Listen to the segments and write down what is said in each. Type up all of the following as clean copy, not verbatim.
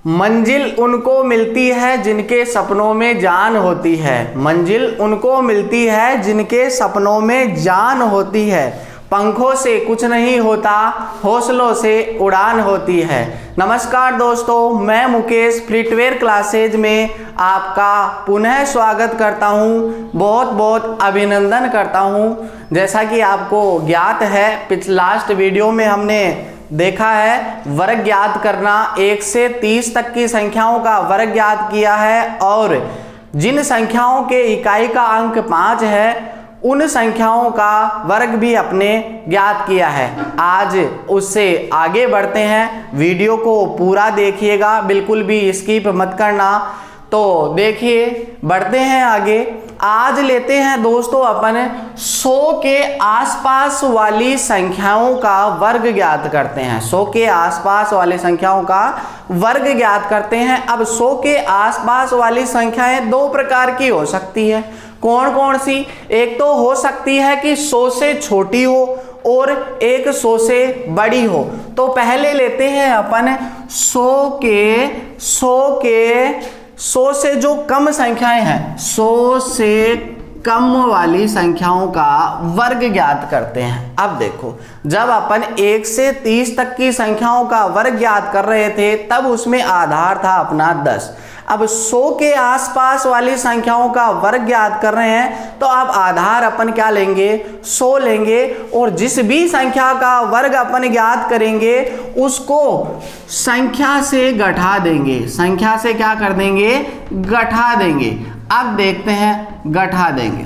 मंजिल उनको मिलती है जिनके सपनों में जान होती है। मंजिल उनको मिलती है जिनके सपनों में जान होती है। पंखों से कुछ नहीं होता, हौसलों से उड़ान होती है। नमस्कार दोस्तों, मैं मुकेश फ्रीटवेयर क्लासेज में आपका पुनः स्वागत करता हूं। बहुत बहुत अभिनंदन करता हूं। जैसा कि आपको ज्ञात है, लास्ट वीडियो में हमने देखा है वर्ग ज्ञात करना, 1 से 30 तक की संख्याओं का वर्ग ज्ञात किया है और जिन संख्याओं के इकाई का अंक 5 है उन संख्याओं का वर्ग भी अपने ज्ञात किया है। आज उससे आगे बढ़ते हैं। वीडियो को पूरा देखिएगा, बिल्कुल भी स्किप मत करना। तो देखिए, बढ़ते हैं आगे। आज लेते हैं दोस्तों अपन 100 के आसपास वाली संख्याओं का वर्ग ज्ञात करते हैं। 100 के आसपास वाली संख्याओं का वर्ग ज्ञात करते हैं। अब 100 के आसपास वाली संख्याएं दो प्रकार की हो सकती है। कौन कौन सी? एक तो हो सकती है कि 100 से छोटी हो और एक 100 से बड़ी हो। तो पहले लेते हैं अपन 100 से जो कम संख्याएं हैं, 100 से कम वाली संख्याओं का वर्ग ज्ञात करते हैं। अब देखो, जब अपन 1 से 30 तक की संख्याओं का वर्ग ज्ञात कर रहे थे तब उसमें आधार था अपना 10। अब 100 के आसपास वाली संख्याओं का वर्ग ज्ञात कर रहे हैं तो अब आधार अपन क्या लेंगे? 100 लेंगे और जिस भी संख्या का वर्ग अपन ज्ञात करेंगे उसको संख्या से घटा देंगे। संख्या से क्या कर देंगे? घटा देंगे। अब देखते हैं, घटा देंगे।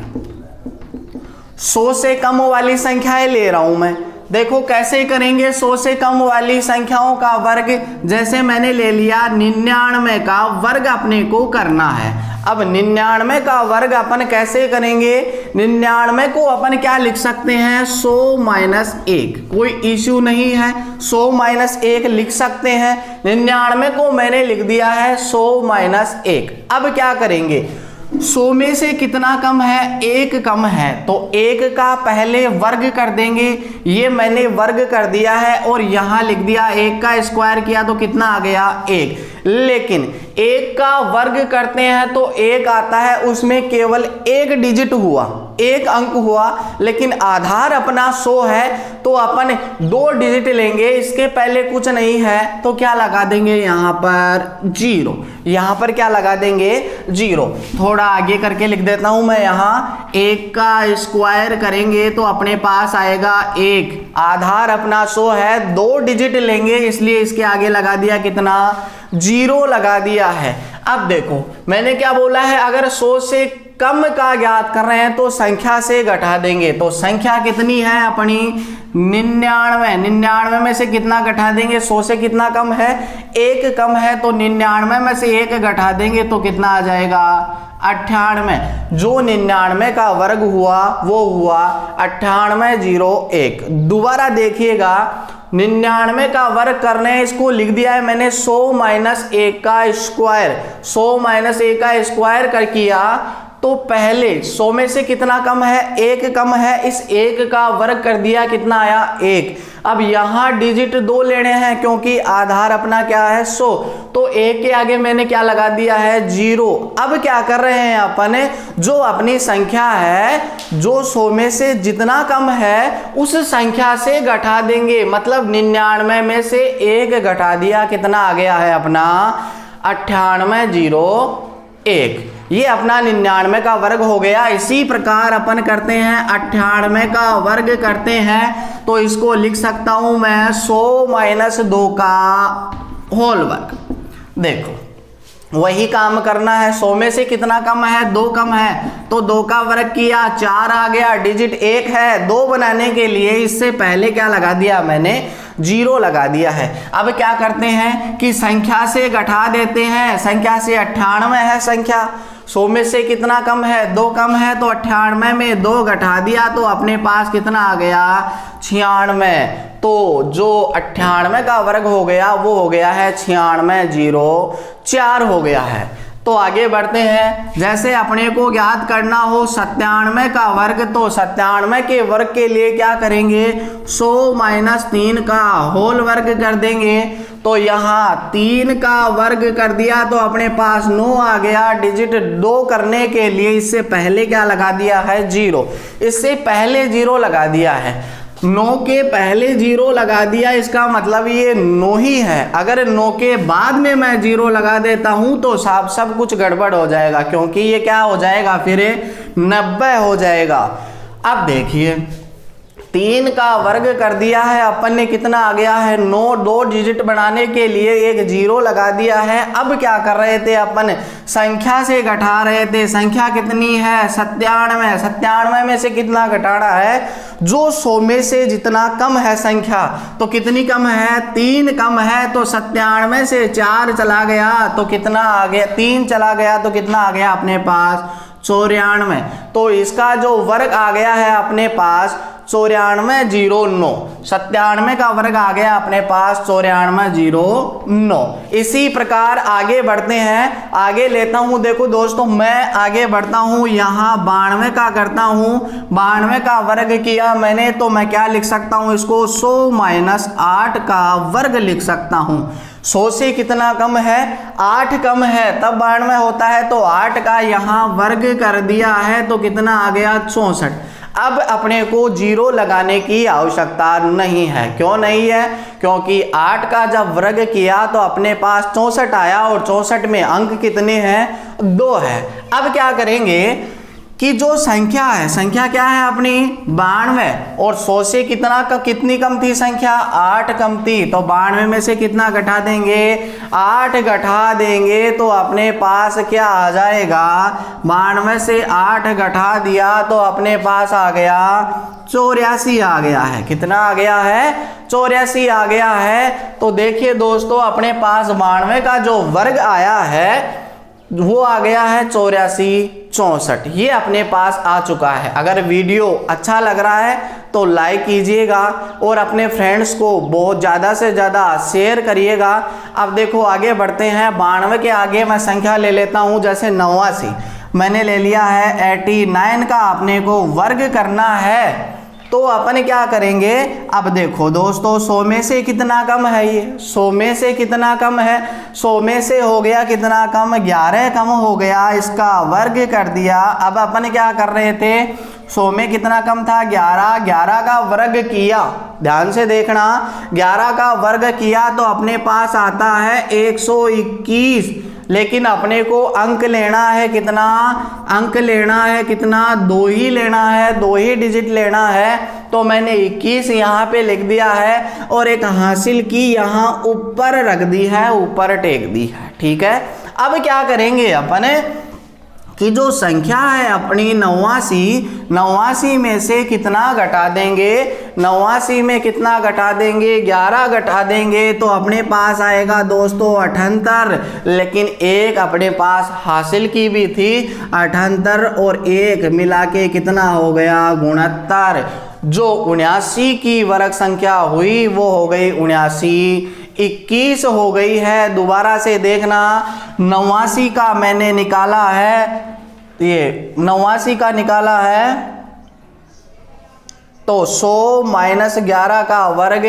100 से कम वाली संख्याएं ले रहा हूं मैं। देखो कैसे करेंगे 100 से कम वाली संख्याओं का वर्ग। जैसे मैंने ले लिया 99 का वर्ग अपने को करना है। अब 99 का वर्ग अपन कैसे करेंगे? 99 को अपन क्या लिख सकते हैं? 100 माइनस 1, कोई इश्यू नहीं है। 100 माइनस 1 लिख सकते हैं। 99 को मैंने लिख दिया है 100 माइनस 1। अब क्या करेंगे? 100 में से कितना कम है? 1 कम है, तो 1 का पहले वर्ग कर देंगे। ये मैंने वर्ग कर दिया है और यहां लिख दिया, 1 का स्क्वायर किया तो कितना आ गया? 1। लेकिन 1 का वर्ग करते हैं तो 1 आता है, उसमें केवल 1 डिजिट हुआ, 1 अंक हुआ। लेकिन आधार अपना 100 है तो अपन 2 डिजिट लेंगे। इसके पहले कुछ नहीं है तो क्या लगा देंगे? यहां पर 0। यहां पर क्या लगा देंगे? 0। थोड़ा आगे करके लिख देता हूं मैं। यहां 1 का स्क्वायर करेंगे तो अपने पास आएगा 1। आधार अपना 100 है, 2 डिजिट लेंगे इसलिए इसके आगे लगा दिया कितना? 0 लगा दिया है। अब देखो मैंने क्या बोला है, अगर 100 से कम का ज्ञात कर रहे हैं तो संख्या से घटा देंगे। तो संख्या कितनी है अपनी? 99। 99 में से कितना घटा देंगे? 100 से कितना कम है? 1 कम है, तो 99 में से 1 घटा देंगे तो कितना आ जाएगा? 98। जो 99 का वर्ग हुआ वो हुआ 9801। दोबारा देखिएगा, 99 का वर्ग करने हैं, इसको लिख दिया है मैंने 100 माइनस 1 का स्क्वायर। 100 माइनस 1 का स्क्वायर कर किया तो पहले 100 में से कितना कम है? 1 कम है, इस 1 का वर्ग कर दिया, कितना आया? 1। अब यहां डिजिट 2 लेने हैं क्योंकि आधार अपना क्या है? 100। तो 1 के आगे मैंने क्या लगा दिया है? 0। अब क्या कर रहे हैं अपन? जो अपनी संख्या है, जो 100 में से जितना कम है उस संख्या से घटा देंगे। मतलब 99 में से 1 घटा दिया, कितना आ गया है अपना? 9801। ये अपना 99 का वर्ग हो गया। इसी प्रकार अपन करते हैं 98 का वर्ग करते हैं तो इसको लिख सकता हूं मैं 100 माइनस 2 का होल वर्ग। देखो वही काम करना है। 100 में से कितना कम है? 2 कम है, तो 2 का वर्ग किया, 4 आ गया, डिजिट 1 है। 2 बनाने के लिए इससे पहले क्या लगा दिया मैंने? 0 लगा दिया है। अब क्या करते हैं कि संख्या से घटा देते हैं। संख्या से 98 है संख्या, 100 में से कितना कम है? 2 कम है, तो 98 में 2 घटा दिया तो अपने पास कितना आ गया? 96। तो जो 98 का वर्ग हो गया वो हो गया है 9604 हो गया है। तो आगे बढ़ते हैं। जैसे अपने को ज्ञात करना हो 97 का वर्ग, तो 97 के वर्ग के लिए क्या करेंगे? 100 माइनस 3 का होल वर्ग कर देंगे तो यहाँ 3 का वर्ग कर दिया तो अपने पास 9 आ गया। डिजिट 2 करने के लिए इससे पहले क्या लगा दिया है 0, इससे पहले 0 लगा दिया है। 9 के पहले 0 लगा दिया, इसका मतलब ये 9 ही है। अगर 9 के बाद में मैं 0 लगा देता हूं तो सब कुछ गड़बड़ हो जाएगा, क्योंकि ये क्या हो जाएगा फिर 90 हो जाएगा। अब देखिए 3 का वर्ग कर दिया है अपन ने, कितना आ गया है 9। 2 डिजिट बनाने के लिए एक 0 लगा दिया है। अब क्या कर रहे थे अपन, संख्या से घटा रहे थे। संख्या कितनी है 97। 97 में से कितना घटाना है, जो 100 में से जितना कम है संख्या, तो कितनी कम है 3 कम है। तो 97 से 4 चला गया तो कितना आ गया, 3 चला गया तो कितना आ गया अपने पास 94। तो इसका जो वर्ग आ गया है अपने पास 9409। 97 का वर्ग आ गया अपने पास 9409। इसी प्रकार आगे बढ़ते हैं, आगे लेता हूं। देखो दोस्तों मैं आगे बढ़ता हूं, यहाँ 92 का करता हूं। 92 का वर्ग किया मैंने तो मैं क्या लिख सकता हूं इसको, 100 माइनस 8 का वर्ग लिख सकता हूं। 100 से कितना कम है 8 कम है, तब 92 होता है। तो 8 का यहाँ वर्ग कर दिया है तो कितना आ गया 64। अब अपने को 0 लगाने की आवश्यकता नहीं है। क्यों नहीं है, क्योंकि 8 का जब वर्ग किया तो अपने पास 64 आया और 64 में अंक कितने हैं 2 है। अब क्या करेंगे कि जो संख्या है, संख्या क्या है अपनी 92, और 100 से कितनी कम थी संख्या 8 कम थी। तो 92 में से कितना घटा देंगे 8 घटा देंगे तो अपने पास क्या आ जाएगा, 92 से 8 घटा दिया तो अपने पास आ गया 84 आ गया है। कितना आ गया है 84 आ गया है। तो देखिए दोस्तों अपने पास 92 का जो वर्ग आया है वो आ गया है 8464। ये अपने पास आ चुका है। अगर वीडियो अच्छा लग रहा है तो लाइक कीजिएगा और अपने फ्रेंड्स को बहुत ज़्यादा से ज़्यादा शेयर करिएगा। अब देखो आगे बढ़ते हैं। 92 के आगे मैं संख्या ले लेता हूँ, जैसे 89 मैंने ले लिया है। 89 का अपने को वर्ग करना है तो अपन क्या करेंगे, अब देखो दोस्तों 100 में से कितना कम है, ये 100 में से कितना कम है, 100 में से हो गया कितना कम 11 कम हो गया, इसका वर्ग कर दिया। अब अपन क्या कर रहे थे 100 में कितना कम था 11, 11 का वर्ग किया, ध्यान से देखना 11 का वर्ग किया तो अपने पास आता है 121। लेकिन अपने को अंक लेना है कितना, अंक लेना है कितना 2 ही लेना है, 2 ही डिजिट लेना है। तो मैंने 21 यहाँ पे लिख दिया है और एक हासिल की यहाँ ऊपर रख दी है, ऊपर टेक दी है। ठीक है, अब क्या करेंगे अपन कि जो संख्या है अपनी 89 में से कितना घटा देंगे, 89 में कितना घटा देंगे 11 घटा देंगे तो अपने पास आएगा दोस्तों 78। लेकिन एक अपने पास हासिल की भी थी 78 और एक मिला के कितना हो गया 69। जो 79 की वर्ग संख्या हुई वो हो गई 79। 21 हो गई है। दोबारा से देखना 89 का मैंने निकाला है, ये 89 का निकाला है तो 100 माइनस 11 का वर्ग,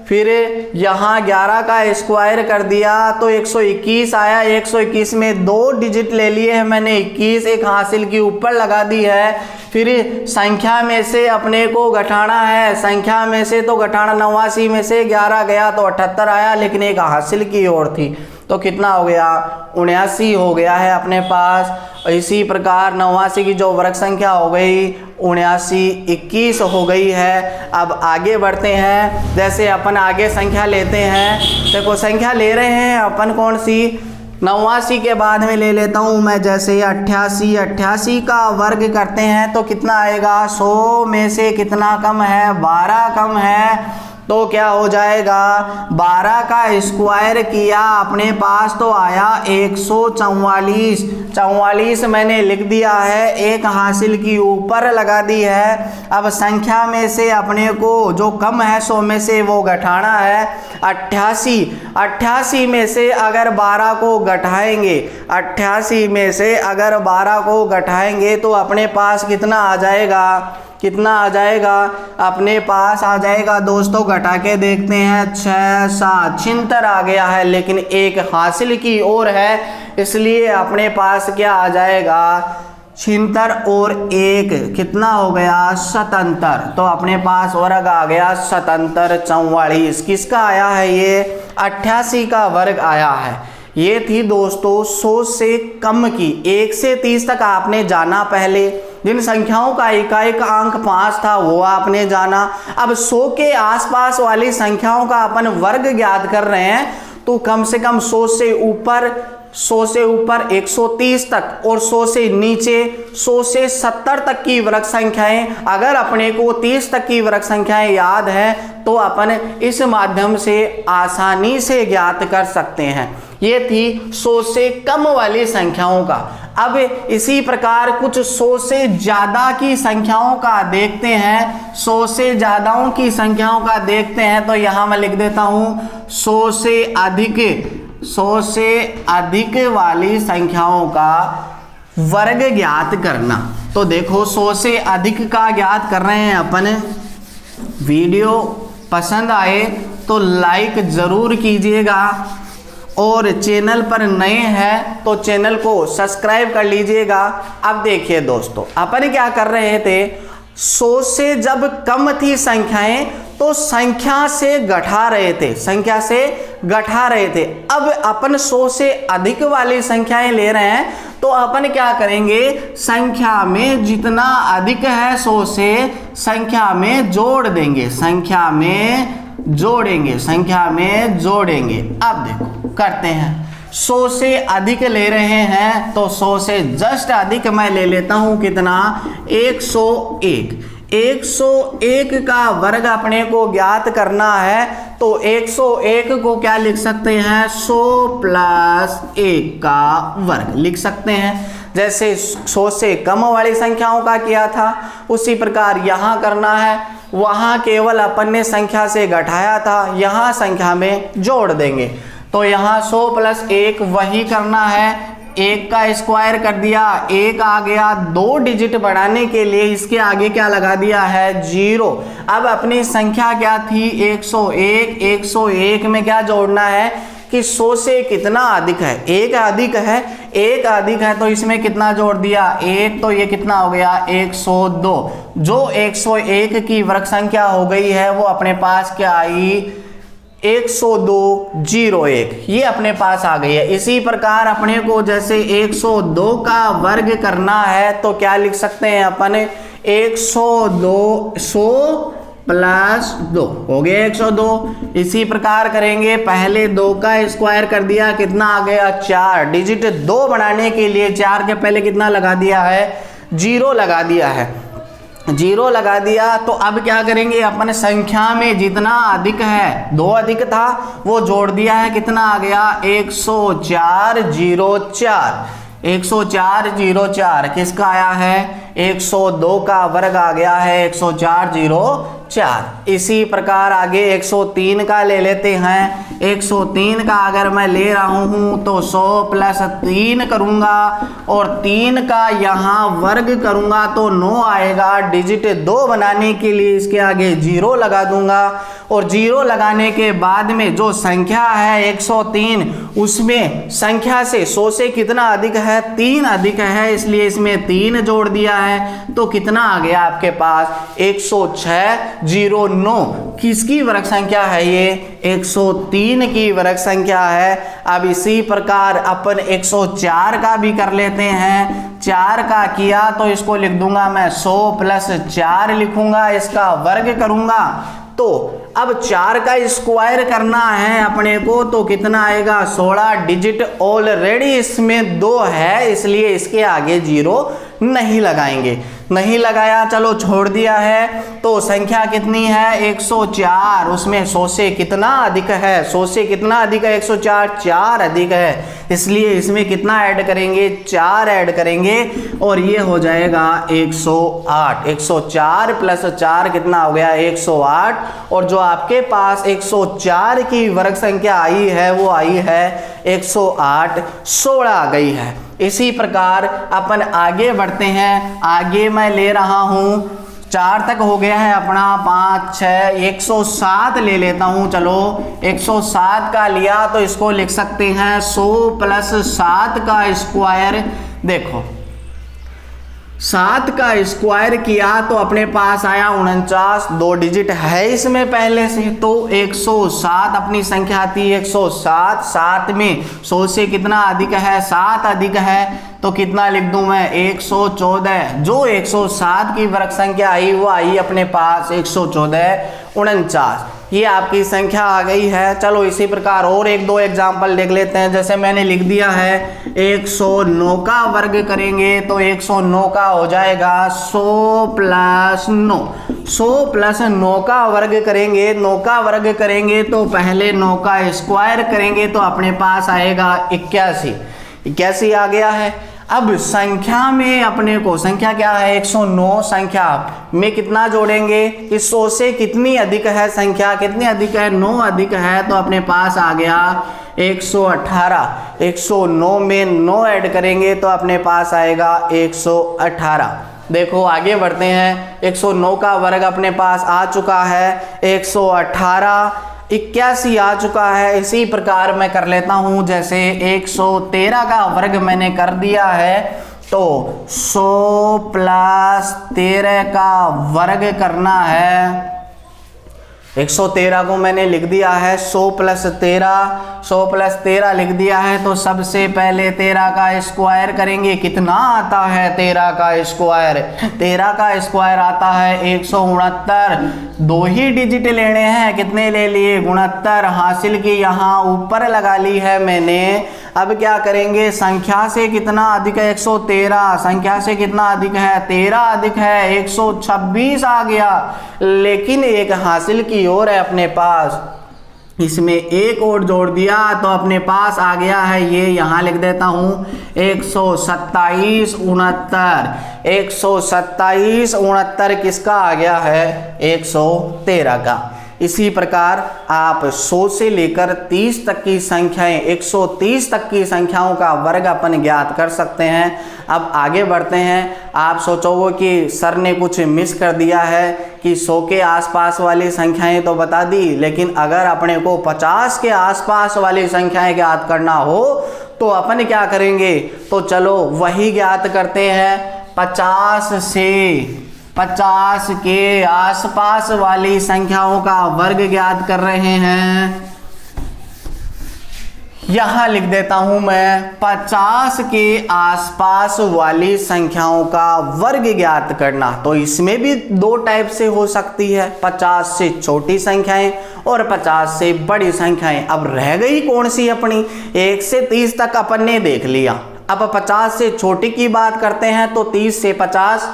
फिर यहाँ 11 का स्क्वायर कर दिया तो 121 आया। 121 में 2 डिजिट ले लिए हैं मैंने, 21 एक हासिल की ऊपर लगा दी है। फिर संख्या में से अपने को घटाना है, संख्या में से तो घटाना 89 में से 11 गया तो 78 आया, लेकिन एक हासिल की ओर थी तो कितना हो गया 79 हो गया है अपने पास। इसी प्रकार 89 की जो वर्ग संख्या हो गई 79, 21 हो गई है। अब आगे बढ़ते हैं, जैसे अपन आगे संख्या लेते हैं। देखो संख्या ले रहे हैं अपन कौन सी 89 के बाद में ले लेता हूँ मैं, जैसे 88। 88 का वर्ग करते हैं तो कितना आएगा, 100 में से कितना कम है 12 कम है तो क्या हो जाएगा 12 का स्क्वायर किया अपने पास तो आया 144। 44 मैंने लिख दिया है, एक हासिल की ऊपर लगा दी है। अब संख्या में से अपने को जो कम है 100 में से वो घटाना है 88। 88 में से अगर 12 को घटाएंगे, 88 में से अगर 12 को घटाएंगे तो अपने पास कितना आ जाएगा कितना आ जाएगा अपने पास, आ जाएगा दोस्तों, घटा के देखते हैं, 6 7 76 आ गया है, लेकिन एक हासिल की ओर है, इसलिए अपने पास क्या आ जाएगा 76 और 1 कितना हो गया 77। तो अपने पास वर्ग आ गया 77 44। किसका आया है ये 88 का वर्ग आया है। ये थी दोस्तों 100 से कम की। 1 से 30 तक आपने जाना, पहले जिन संख्याओं का इकाई अंक 5 था वो आपने जाना। अब 100 के आसपास वाली संख्याओं का अपन वर्ग ज्ञात कर रहे हैं, तो कम से कम 100 से ऊपर 130 तक और 100 से नीचे 100 से 70 तक की वर्ग संख्याएं, अगर अपने को 30 तक की वर्ग संख्याएं याद है तो अपन इस माध्यम से आसानी से ज्ञात कर सकते हैं। ये थी 100 से कम वाली संख्याओं का। अब इसी प्रकार कुछ 100 से ज्यादा की संख्याओं का देखते हैं, 100 से ज्यादाओं की संख्याओं का देखते हैं। तो यहां मैं लिख देता हूं 100 से अधिक वाली संख्याओं का वर्ग ज्ञात करना। तो देखो 100 से अधिक का ज्ञात कर रहे हैं अपन। वीडियो पसंद आए तो लाइक जरूर कीजिएगा, और चैनल पर नए हैं तो चैनल को सब्सक्राइब कर लीजिएगा। अब देखिए दोस्तों, अपन क्या कर रहे थे, 100 से जब कम थी संख्याएं तो संख्या से घटा रहे थे। अब अपन 100 से अधिक वाली संख्याएं ले रहे हैं, तो अपन क्या करेंगे, संख्या में जितना अधिक है 100 से संख्या में जोड़ देंगे, संख्या में जोड़ेंगे। अब देखो करते हैं, 100 से अधिक ले रहे हैं तो 100 से जस्ट अधिक मैं ले लेता हूं, कितना 101। 101 का वर्ग अपने को ज्ञात करना है, तो 101 को क्या लिख सकते हैं 100 प्लस 1 का वर्ग लिख सकते हैं। जैसे 100 से कम वाली संख्याओं का किया था उसी प्रकार यहां करना है। वहां केवल अपन ने संख्या से घटाया था, यहां संख्या में जोड़ देंगे। तो यहाँ 100 प्लस 1 वही करना है, 1 का स्क्वायर कर दिया, 1 आ गया। 2 डिजिट बढ़ाने के लिए इसके आगे क्या लगा दिया है 0। अब अपनी संख्या क्या थी 101। 101 में क्या जोड़ना है कि 100 से कितना अधिक है, 1 अधिक है तो इसमें कितना जोड़ दिया 1, तो ये कितना हो गया 102। जो 101 की वर्ग संख्या हो गई है वो अपने पास क्या आई 102.01, ये अपने पास आ गई है। इसी प्रकार अपने को जैसे 102 का वर्ग करना है तो क्या लिख सकते हैं अपन 102 100 प्लस 2 हो गया 102। इसी प्रकार करेंगे, पहले 2 का स्क्वायर कर दिया, कितना आ गया 4। डिजिट 2 बनाने के लिए 4 के पहले कितना लगा दिया है 0 लगा दिया है, 0 लगा दिया। तो अब क्या करेंगे, अपन संख्या में जितना अधिक है 2 अधिक था वो जोड़ दिया है, कितना आ गया 104.04। 104.04 किसका आया है 102 का वर्ग आ गया है 104.04। इसी प्रकार आगे 103 का ले लेते हैं। 103 का अगर मैं ले रहा हूं तो 100 प्लस 3 करूंगा और 3 का यहां वर्ग करूंगा तो 9 आएगा। डिजिट 2 बनाने के लिए इसके आगे 0 लगा दूंगा और 0 लगाने के बाद में जो संख्या है 103 उसमें संख्या से 100 से कितना अधिक है 3 अधिक है, इसलिए इसमें 3 जोड़ दिया है तो कितना आ गया आपके पास 106.09। किसकी वर्ग संख्या है ये 103 की वर्ग संख्या है। अब इसी प्रकार अपन 104 का भी कर लेते हैं। 4 का किया तो इसको लिख दूंगा मैं 100 प्लस 4 लिखूंगा, इसका वर्ग करूंगा। तो अब 4 का स्क्वायर करना है अपने को तो कितना आएगा 16। डिजिट ऑलरेडी इसमें 2 है इसलिए इसके आगे 0 नहीं लगाएंगे, नहीं लगाया चलो छोड़ दिया है। तो संख्या कितनी है 104, उसमें 100 से कितना अधिक है 100 से कितना अधिक है 104 4 अधिक है, इसलिए इसमें कितना ऐड करेंगे 4 ऐड करेंगे और ये हो जाएगा 108। 104 प्लस 4 कितना हो गया 108 और जो आपके पास 104 की वर्ग संख्या आई है वो आई है 108 16 आ गई है। इसी प्रकार अपन आगे बढ़ते हैं। आगे मैं ले रहा हूं 4 तक हो गया है अपना, 5 6 107 ले लेता हूं। चलो 107 का लिया तो इसको लिख सकते हैं 100 प्लस 7 का स्क्वायर। देखो 7 का स्क्वायर किया तो अपने पास आया 49, 2 डिजिट है इसमें पहले से, तो 107 अपनी संख्या आती है 107। 7 में 100 से कितना अधिक है, 7 अधिक है, तो कितना लिख दूं मैं 114। जो 107 की वर्ग संख्या आई वो आई अपने पास 114 49, ये आपकी संख्या आ गई है। चलो इसी प्रकार और 1-2 एग्जाम्पल देख लेते हैं। जैसे मैंने लिख दिया है 109 का वर्ग करेंगे तो 109 का हो जाएगा 100 प्लस 9। 100 प्लस 9 का वर्ग करेंगे, 9 का वर्ग करेंगे तो पहले 9 का स्क्वायर करेंगे तो अपने पास आएगा 81। 81 आ गया है। अब संख्या में अपने को संख्या क्या है 109, संख्या में कितना जोड़ेंगे, इस 100 से कितनी अधिक है संख्या, कितनी अधिक है 9 अधिक है, तो अपने पास आ गया 118। 109 में 9 ऐड करेंगे तो अपने पास आएगा 118। देखो आगे बढ़ते हैं। 109 का वर्ग अपने पास आ चुका है 118, 81 आ चुका है। इसी प्रकार मैं कर लेता हूं, जैसे 113 का वर्ग मैंने कर दिया है तो 100 प्लस 13 का वर्ग करना है। 113 को मैंने लिख दिया है 100 प्लस 13, 100 प्लस 13 लिख दिया है तो सबसे पहले 13 का स्क्वायर करेंगे। कितना आता है 13 का स्क्वायर, 13 का स्क्वायर आता है 169। 2 ही डिजिट लेने हैं, कितने ले लिए 69, हासिल की यहाँ ऊपर लगा ली है मैंने। अब क्या करेंगे, संख्या से कितना अधिक है 113, संख्या से कितना अधिक है 13 अधिक है 126 आ गया, लेकिन एक हासिल की और है अपने पास, इसमें एक और जोड़ दिया तो अपने पास आ गया है ये, यहां लिख देता हूं 127 69। 127 69 किसका आ गया है 113 का। इसी प्रकार आप 100 से लेकर 30 तक की संख्याएं, 130 तक की संख्याओं का वर्ग अपन ज्ञात कर सकते हैं। अब आगे बढ़ते हैं। आप सोचोगे कि सर ने कुछ मिस कर दिया है कि 100 के आसपास वाली संख्याएं तो बता दी, लेकिन अगर अपने को 50 के आसपास वाली संख्याएं ज्ञात करना हो तो अपन क्या करेंगे, तो चलो वही ज्ञात करते हैं। 50 के आसपास वाली संख्याओं का वर्ग ज्ञात कर रहे हैं। यहां लिख देता हूं मैं 50 के आसपास वाली संख्याओं का वर्ग ज्ञात करना। तो इसमें भी 2 टाइप से हो सकती है, 50 से छोटी संख्याएं और 50 से बड़ी संख्याएं। अब रह गई कौन सी अपनी, 1 से 30 तक अपन ने देख लिया। अब 50 से छोटी की बात करते हैं तो 30 से 50,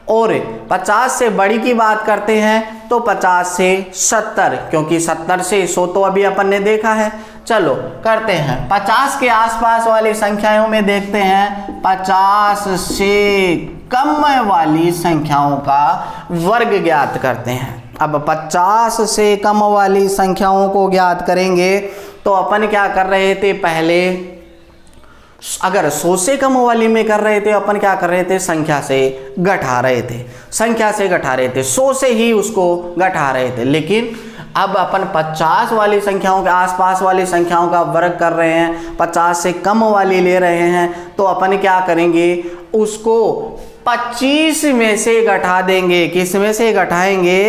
और 50 से बड़ी की बात करते हैं तो 50 से 70, क्योंकि 70 से 100 तो अभी अपन ने देखा है। चलो करते हैं 50 के आसपास वाली संख्याओं में देखते हैं। 50 से कम वाली संख्याओं का वर्ग ज्ञात करते हैं। अब 50 से कम वाली संख्याओं को ज्ञात करेंगे तो अपन क्या कर रहे थे, पहले अगर 100 से कम वाली में कर रहे थे अपन क्या कर रहे थे, संख्या से घटा रहे थे, संख्या से घटा रहे थे, 100 से ही उसको घटा रहे थे। लेकिन अब अपन 50 वाली संख्याओं के आसपास वाली संख्याओं का वर्ग कर रहे हैं, 50 से कम वाली ले रहे हैं, तो अपन क्या करेंगे, उसको 25 में से घटा देंगे। किस में से घटाएंगे,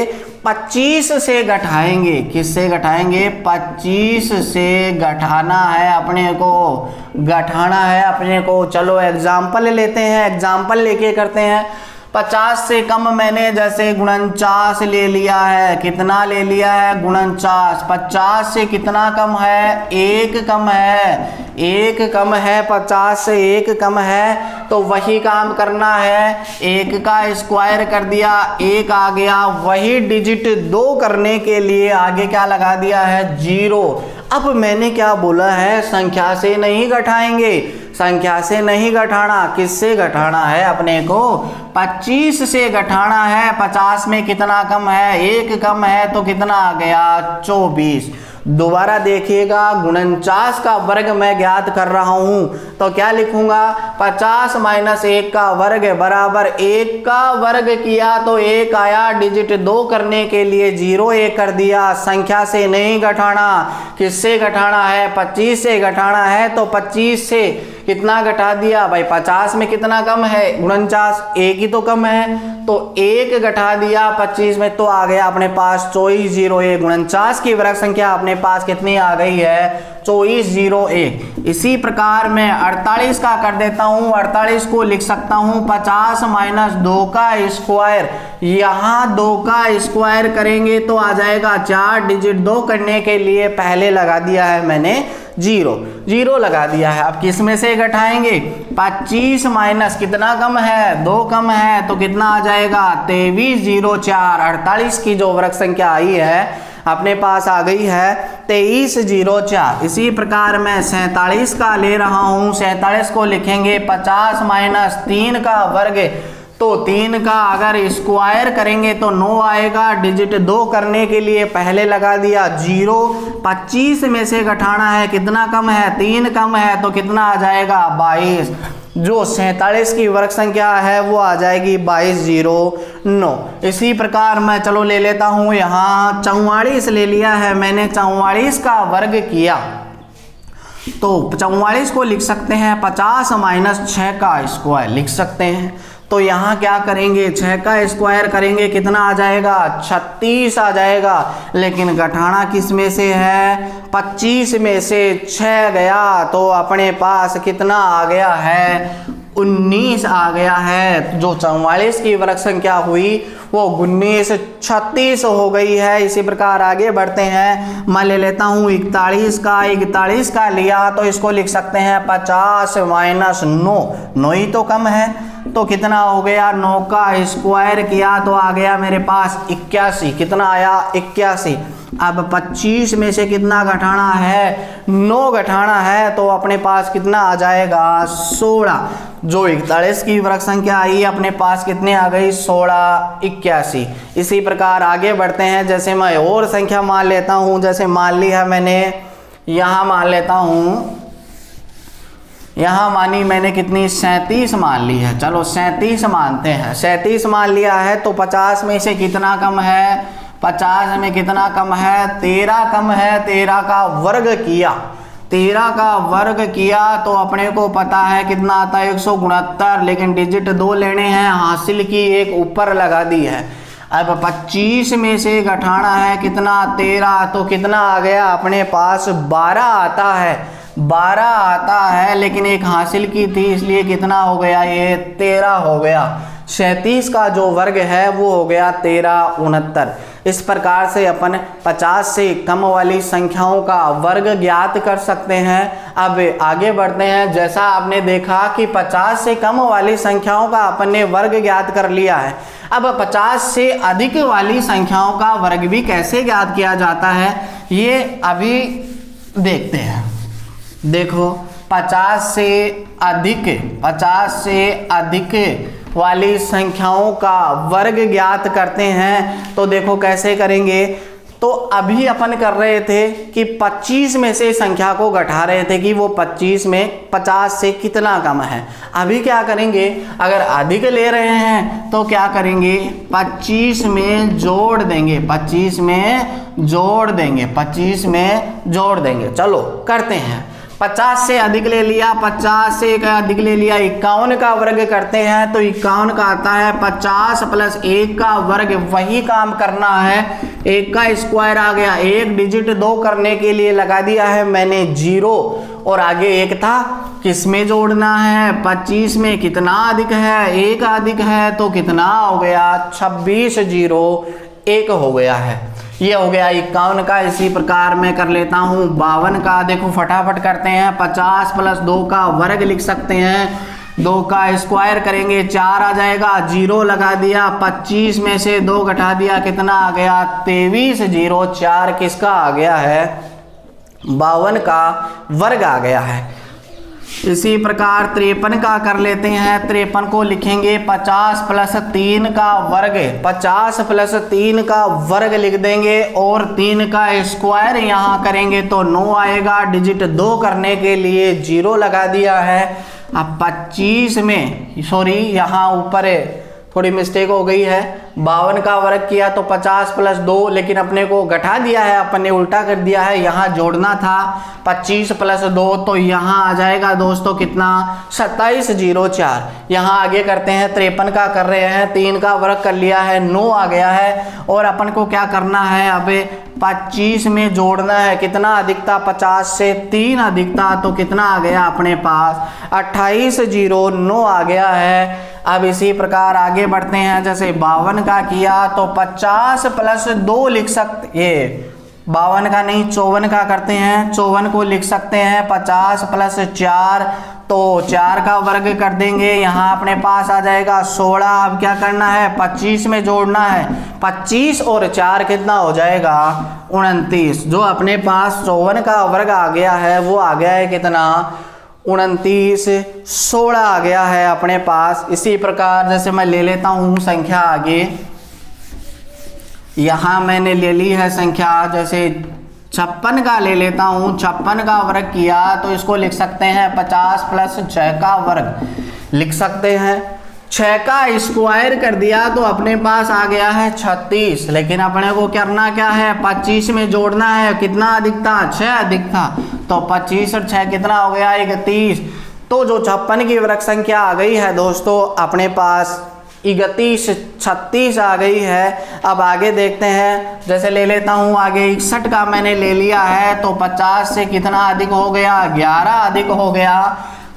25 से घटाएंगे। किससे घटाएंगे, 25 से घटाना है अपने को, घटाना है अपने को। चलो एग्जाम्पल लेते हैं, एग्जाम्पल लेके करते हैं। 50 से कम मैंने जैसे 49 ले लिया है, कितना ले लिया है 49। 50 से कितना कम है, 1 कम है, 1 कम है, 50 से 1 कम है, तो वही काम करना है, 1 का स्क्वायर कर दिया, 1 आ गया। वही डिजिट 2 करने के लिए आगे क्या लगा दिया है, 0। अब मैंने क्या बोला है, संख्या से नहीं घटाएंगे, संख्या से नहीं घटाना, किससे घटाना है अपने को, 25 से घटाना है। 50 में कितना कम है, 1 कम है, तो कितना आ गया 24। दोबारा देखिएगा, 49 का वर्ग मैं ज्ञात कर रहा हूं तो क्या लिखूंगा, 50 माइनस 1 का वर्ग बराबर 1 का वर्ग किया तो 1 आया, डिजिट 2 करने के लिए 0 1 कर दिया। संख्या से नहीं घटाना, किससे घटाना है, 25 से घटाना है, तो 25 से कितना घटा दिया भाई, 50 में कितना कम है, 49, 1 ही तो कम है, तो 1 घटा दिया 25 में, तो आ गया अपने पास 2401। 49 की वर्ग संख्या अपने पास कितनी आ गई है, 2401। इसी प्रकार मैं 48 का कर देता हूं, 48 को लिख सकता हूं 50 माइनस 2 का स्क्वायर, यहां 2 का स्क्वायर करेंगे तो आ जाएगा 4, डिजिट 2 करने के लिए पहले लगा दिया है मैंने 0 लगा दिया है। अब किस में से घटाएंगे, 25 माइनस कितना कम है, 2 कम है, तो कितना आ जाएगा 2304। 48 की जो वर्ग संख्या आई है अपने पास आ गई है 2304। इसी प्रकार मैं 47 का ले रहा हूं, 47 को लिखेंगे 50 माइनस 3 का वर्ग, तो 3 का अगर स्क्वायर करेंगे तो 9 आएगा, डिजिट 2 करने के लिए पहले लगा दिया 0। 25 में से घटाना है, कितना कम है, 3 कम है, तो कितना आ जाएगा 22। जो 47 की वर्ग संख्या है वो आ जाएगी 2209। इसी प्रकार मैं चलो ले लेता हूं, यहाँ 44 ले लिया है मैंने, 44 का वर्ग किया तो 44 को लिख सकते हैं 50 माइनस 6 का स्क्वायर लिख सकते हैं। तो यहाँ क्या करेंगे, 6 का स्क्वायर करेंगे कितना आ जाएगा, 36 आ जाएगा, लेकिन घटाना किस में से है, 25 में से 6 गया तो अपने पास कितना आ गया है, 19 आ गया है। जो 44 की वर्ग संख्या हुई वो 19 36 हो गई है। इसी प्रकार आगे बढ़ते हैं, मैं ले लेता हूँ 41 का लिया तो इसको लिख सकते हैं 50 माइनस 9 ही तो कम है, तो कितना हो गया, 9 का स्क्वायर किया तो आ गया मेरे पास 81। कितना आया, 81। अब 25 में से कितना घटाना है, 9 घटाना है, तो अपने पास कितना आ जाएगा 16। जो 41 की वर्ग संख्या आई अपने पास कितने आ गई, 16 81। इसी प्रकार आगे बढ़ते हैं, जैसे मैं और संख्या मान लेता हूं, जैसे मान ली है मैंने, यहां मान लेता हूं, यहां मानी मैंने कितनी 37 मान ली है, चलो 37 मानते हैं। 37 मान लिया है तो 50 में से कितना कम है, 50 में कितना कम है, 13 कम है, 13 का वर्ग किया, 13 का वर्ग किया तो अपने को पता है कितना आता है 169, लेकिन डिजिट 2 लेने हैं, हासिल की 1 ऊपर लगा दी है। अब 25 में से घटाना है कितना, 13, तो कितना आ गया अपने पास 12 आता है, 12 आता है, लेकिन 1 हासिल की थी इसलिए कितना हो गया, ये 13 हो गया। 37 का जो वर्ग है वो हो गया 1369। इस प्रकार से अपन 50 से कम वाली संख्याओं का वर्ग ज्ञात कर सकते हैं। अब आगे बढ़ते हैं, जैसा आपने देखा कि 50 से कम वाली संख्याओं का अपन ने वर्ग ज्ञात कर लिया है, अब 50 से अधिक वाली संख्याओं का वर्ग भी कैसे ज्ञात किया जाता है ये अभी देखते हैं। देखो 50 से अधिक वाली संख्याओं का वर्ग ज्ञात करते हैं, तो देखो कैसे करेंगे। तो अभी अपन कर रहे थे कि 25 में से संख्या को घटा रहे थे कि वो 25 में 50 से कितना कम है। अभी क्या करेंगे, अगर अधिक ले रहे हैं तो क्या करेंगे, 25 में जोड़ देंगे, 25 में जोड़ देंगे, 25 में जोड़ देंगे। चलो करते हैं, 50 से अधिक ले लिया, 50 से अधिक ले लिया, 51 का वर्ग करते हैं तो 51 का आता है 50 प्लस 1 का वर्ग, वही काम करना है, 1 का स्क्वायर आ गया, 1 डिजिट 2 करने के लिए लगा दिया है मैंने 0 और आगे 1 था, किस में जोड़ना है, 25 में कितना अधिक है, 1 अधिक है, तो कितना हो गया 2601 हो गया है। ये हो गया 51 का। इसी प्रकार मैं कर लेता हूँ 52 का। देखो फटाफट करते हैं, 50 प्लस 2 का वर्ग लिख सकते हैं, 2 का स्क्वायर करेंगे 4 आ जाएगा, 0 लगा दिया, 25 में से 2 घटा दिया, कितना आ गया 2304। किसका आ गया है, 52 का वर्ग आ गया है। इसी प्रकार 53 का कर लेते हैं। 53 को लिखेंगे 50 प्लस 3 का वर्ग, 50 प्लस 3 का वर्ग लिख देंगे और 3 का स्क्वायर यहाँ करेंगे तो 9 आएगा। डिजिट 2 करने के लिए 0 लगा दिया है। अब 25 में, सॉरी यहाँ ऊपर थोड़ी मिस्टेक हो गई है, 52 का वर्ग किया तो 50 प्लस 2, लेकिन अपने को घटा दिया है, अपन ने उल्टा कर दिया है, यहाँ जोड़ना था 25 प्लस 2 तो यहाँ आ जाएगा दोस्तों कितना 2704। यहाँ आगे करते हैं 53 का कर रहे हैं, 3 का वर्ग कर लिया है 9 आ गया है और अपन को क्या करना है, अबे 25 में जोड़ना है, कितना अधिक था 50 से 3 अधिक था तो कितना आ गया अपने पास 2809 आ गया है। अब इसी प्रकार आगे बढ़ते हैं, जैसे 52 का किया तो 50 प्लस 2 लिख सकते, ये 52 का नहीं 54 का करते हैं, 54 को लिख सकते हैं 50 प्लस 4 तो 4 का वर्ग कर देंगे, यहाँ अपने पास आ जाएगा 16। अब क्या करना है 25 में जोड़ना है, 25 और 4 कितना हो जाएगा 29। जो अपने पास 54 का वर्ग आ गया है वो आ गया है कितना 29, 16 आ गया है अपने पास। इसी प्रकार जैसे मैं ले लेता हूँ संख्या आगे, यहाँ मैंने ले ली है संख्या, जैसे 56 का ले लेता हूँ, 56 का वर्ग किया तो इसको लिख सकते हैं 50 प्लस 6 का वर्ग लिख सकते हैं। 6 का स्क्वायर कर दिया तो अपने पास आ गया है 36, लेकिन अपने को करना क्या है 25 में जोड़ना है, कितना अधिक था 6 अधिक था तो 25 और 6 कितना हो गया 31। तो जो 56 की वर्ग संख्या आ गई है दोस्तों अपने पास 31, 36 आ गई है। अब आगे देखते हैं, जैसे ले लेता हूँ आगे 61 का मैंने ले लिया है तो 50 से कितना अधिक हो गया 11 अधिक हो गया।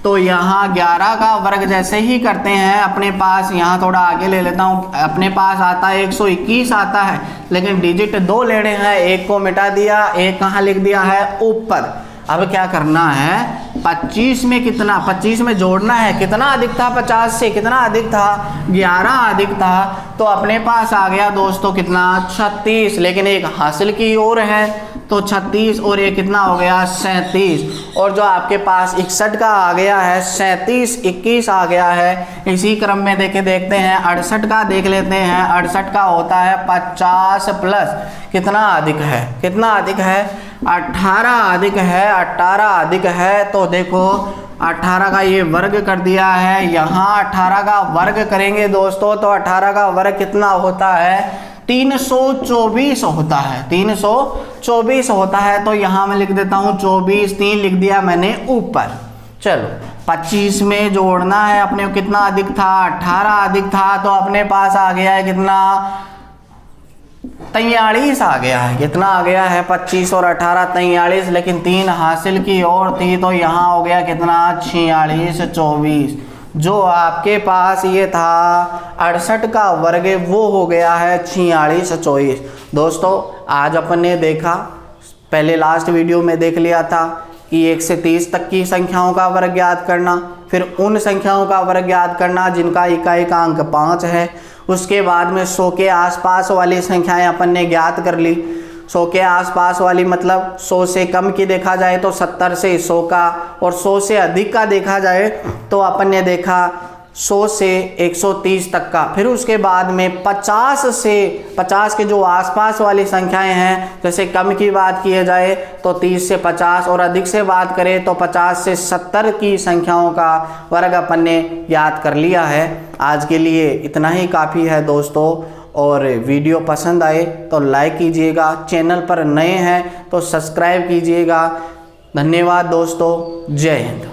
तो यहाँ 11 का वर्ग जैसे ही करते हैं अपने पास, यहाँ थोड़ा आगे ले लेता हूँ, अपने पास आता है 121 आता है, लेकिन डिजिट 2 लेने हैं, 1 को मिटा दिया, 1 कहाँ लिख दिया है ऊपर। अब क्या करना है 25 में कितना, 25 में जोड़ना है, कितना अधिक था 50 से कितना अधिक था 11 अधिक था तो अपने पास आ गया दोस्तों कितना 36, लेकिन एक हासिल की ओर है तो 36 और ये कितना हो गया 37। और जो आपके पास 61 का आ गया है 37, 21 आ गया है। इसी क्रम में देखते हैं 68 का देख लेते हैं। 68 का होता है 50 प्लस कितना अधिक है, कितना अधिक है 18 अधिक है, 18 अधिक है तो देखो 18 का ये वर्ग कर दिया है, यहाँ 18 का वर्ग करेंगे दोस्तों तो 18 का वर्ग कितना होता है 324 होता है, 324 होता है। तो यहाँ मैं लिख देता हूँ 24, 3 लिख दिया मैंने ऊपर। चलो 25 में जोड़ना है अपने को, कितना अधिक था 18 अधिक था तो अपने पास आ गया है कितना 43 आ गया है, कितना आ गया है 25 और 18 43, लेकिन 3 हासिल की और थी तो यहाँ हो गया कितना 46, 24। जो आपके पास ये था 68 का वर्ग वो हो गया है 46, 24। दोस्तों आज अपन ने देखा, पहले लास्ट वीडियो में देख लिया था कि 1 से 30 तक की संख्याओं का वर्ग ज्ञात करना, फिर उन संख्याओं का वर्ग ज्ञात करना जिनका इकाई का अंक 5 है। उसके बाद में 100 के आसपास वाली संख्याएं अपन ने ज्ञात कर ली। 100 के आसपास वाली मतलब 100 से कम की देखा जाए तो 70 से 100 का, और 100 से अधिक का देखा जाए तो अपन ने देखा 100 से 130 तक का। फिर उसके बाद में 50 से 50 के जो आसपास वाली संख्याएं हैं, जैसे कम की बात की जाए तो 30 से 50, और अधिक से बात करें तो 50 से 70 की संख्याओं का वर्ग अपन ने याद कर लिया है। आज के लिए इतना ही काफ़ी है दोस्तों, और वीडियो पसंद आए तो लाइक कीजिएगा, चैनल पर नए हैं तो सब्सक्राइब कीजिएगा। धन्यवाद दोस्तों, जय हिंद।